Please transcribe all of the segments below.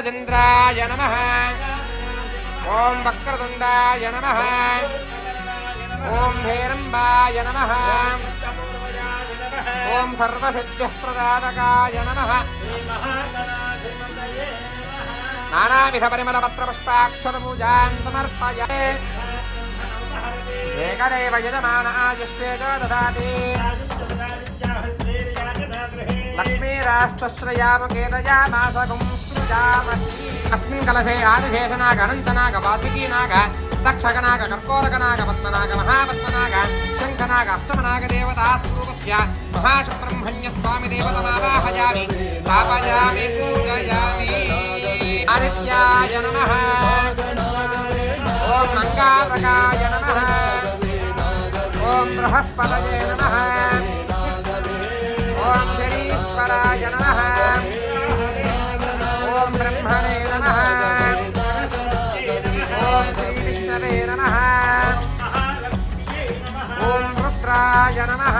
चंद्राय नमः। ओम वक्रतुंडाय नमः। ओम हेरंबाय नमः। ओम सर्वसिद्धिप्रदायकाय नमः। नानाविध परिमलपत्रपुष्पाक्षतपूजां समर्पयामि। एकदैव यजमान आयुष्येज ददाति। लक्ष्मीराष्ट्रश्रयामकेदयामासगुं सृजामहि। अस्मिन् कलशे आदिशेषनाग अनन्तनाग वासुकीनाग दक्षगनाग कर्कोटकनाग पद्मनाग महापद्मनाग शङ्खनाग अष्टमनाग देवतास्वरूपस्य महासुब्रह्मण्यस्वामि देवतमावाहयामि स्थापयामि पूजयामि। आदित्याय नमः। ओम अंगारकाय नमः। ओम बृहस्पतये नमः। ओम शरीश्वराय नमः। ओम ब्रह्मणे नमः। ओम श्री विष्णवे नमः। ओम रुद्राय नमः।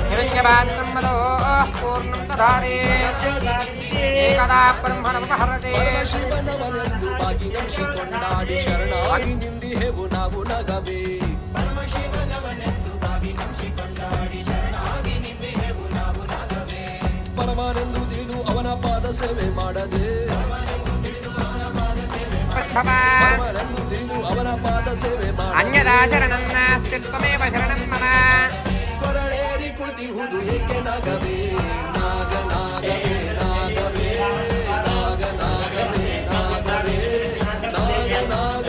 हिरण्यपात्रं मदो पूर्णं दधाति। एकदा ब्रह्मणमुपहरते। ಪರಮಾನಂದು ತಿಳಿದು ಅವನ ಪಾದ ಸೇವೆ ಮಾಡದೆ. ಪರಮಾನಂದು ತಿಳಿದು ಅವನ ಪಾದ ಸೇವೆ ಮಾಡದೆ. ಅನ್ಯದಾ ಶರಣಂ ನಾಸ್ತಿ ತ್ವಮೇವ ಶರಣಂ ಮಮ. ಕೊರಳೇರಿ ಕುಳಿತಿಹುದು ಏಕೆ ನಾಗವೇ ನಾಗ ನಾಗವೇ ನಾಗವೇ ನಾಗ ನಾಗವೇ ನಾಗವೇ ನಾಗ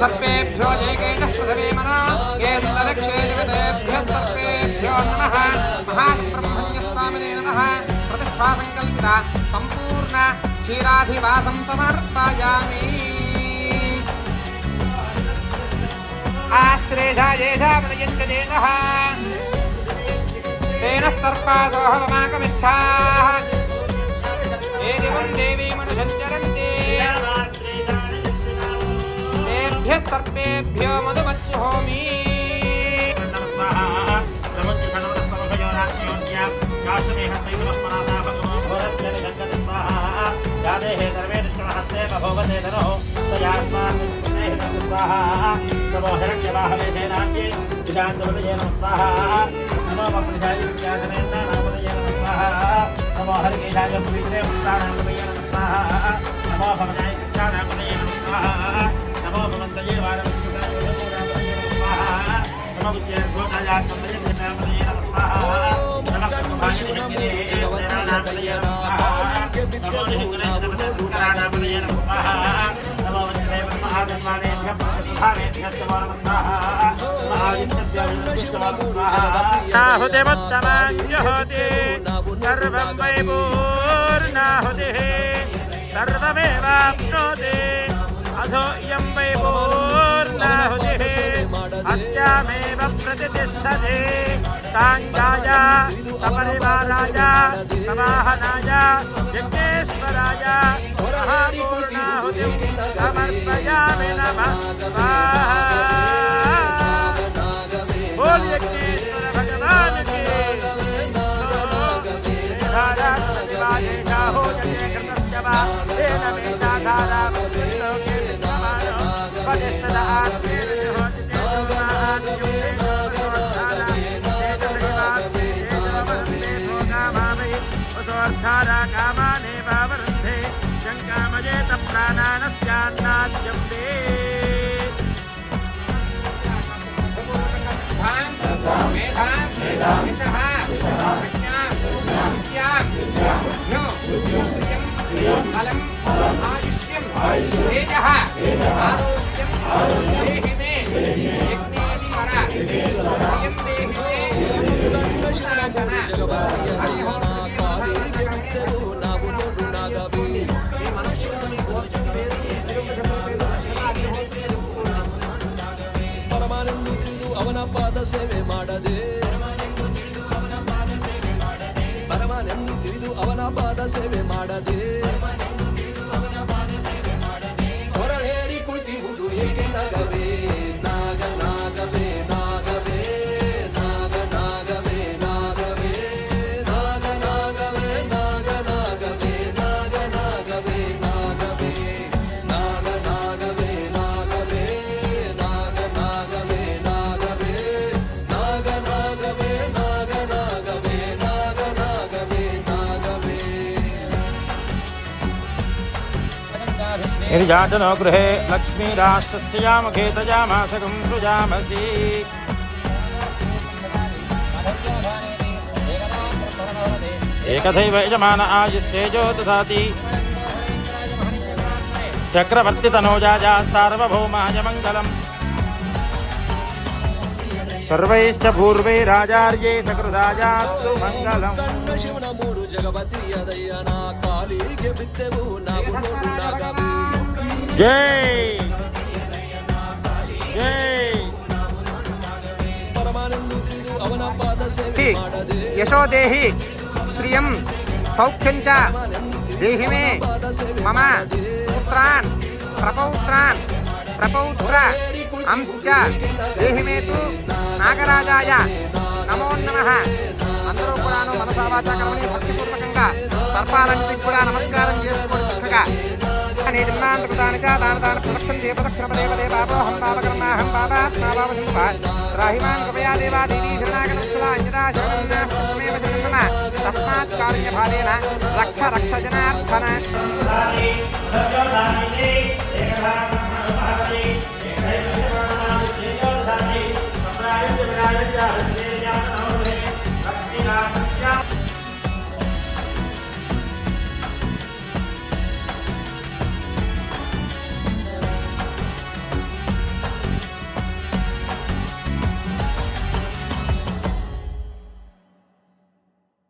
सर्पेभ्यो जयकेशः पृथिवी मनो केन्द्रदक्षे दिवतेभ्यः सर्पेभ्यो नमः। महाब्रह्मण्यस्वामिने नमः। प्रतिष्ठासङ्कल्पिता सम्पूर्ण क्षीराधिवासं समर्पयामि। आश्रेषायेषामनयञ्जनेनः तेन सर्पासोऽहवमागमिष्ठाः ये दिवं देवीमनुसञ्चरन्ति तेभ्यः सर्पेभ्यो मधुमज्जुहोमि। नाहुतिमुत्तमाञ्जुहोति सर्वं वै पूर्णाहुतिः सर्वमेवाप्नोति अधो इयं वै पूर्णाहुतिः अस्यामेव प्रतिष्ठते साङ्गाय सपरिवाराय समाहनाय यज्ञेश्वराय महापूर्णाहुतिं समर्पयामि नमः स्वाहा। बोल यज्ञेश्वर भगवान की धारा प्रतिवादेशा हो जने कृतस्यवा तेन वेदा धारा लोके विद्यमानो वदिष्ठदा आत्मेन होति तेजोमात् युक्तेन तेजसैवास्ते तेजवन्दे भोगामावै वसोर्धारा कामाने वावरुन्धे शङ्कामजेत प्राणानस्यान्नाद्यं दे। ಪರಮಾನಂದು ತಿಳಿದು ಅವನ ಪಾದ ಸೇವೆ ಮಾಡದೆ. ಪರಮಾನಂದು ತಿಳಿದು ಅವನ ಪಾದ ಸೇವೆ ಮಾಡದೆ. गिरिजाजनो गृहे लक्ष्मीराष्ट्रस्य यामखे तजामासकं सृजामसि एकथैव यजमान आयुस्तेजो ददाति चक्रवर्तितनोजाया सार्वभौमाय मङ्गलम् सर्वैश्च पूर्वैराचार्यै सकृदायास्तु मङ्गलम् ಶಿವನ ಮೂರು ಜಗಪತಿ ಅದಯ್ಯನ ಕಾಲಿಗೆ ಬಿದ್ದೆವು ನಾವು ನೋಡುನಾಗವು जय जय ಪರಮಾನಂದ ತಿಳಿದು ಅವನ ಪಾದ ಸೇವೆ ಮಾಡದೆ यशो देहि श्रियं सौख्यं च देहि मे मम पुत्रान् प्रपौत्र अंश्च देहि मे तु नागराजाय नमो नमः అందరూ కూడాను మనసా వాచా కర్మని భక్తిపూర్వకంగా సర్పాలన్నిటికి కూడా నమస్కారం చేసుకోండి చక్కగా నీ దిన్నాంత కృతాని చ దాన దాన ప్రదక్షిణ దేవదక్షిణ దేవదే పాపోహం పాపకర్మాహం పాపాత్మాపావశంభ రాహిమాన్ కృపయా దేవా దేవీ శరణాగతవత్సలా అంజదా శరణమేవ శరణమ తస్మాత్ కారుణ్యభావేన రక్ష రక్ష జనార్దన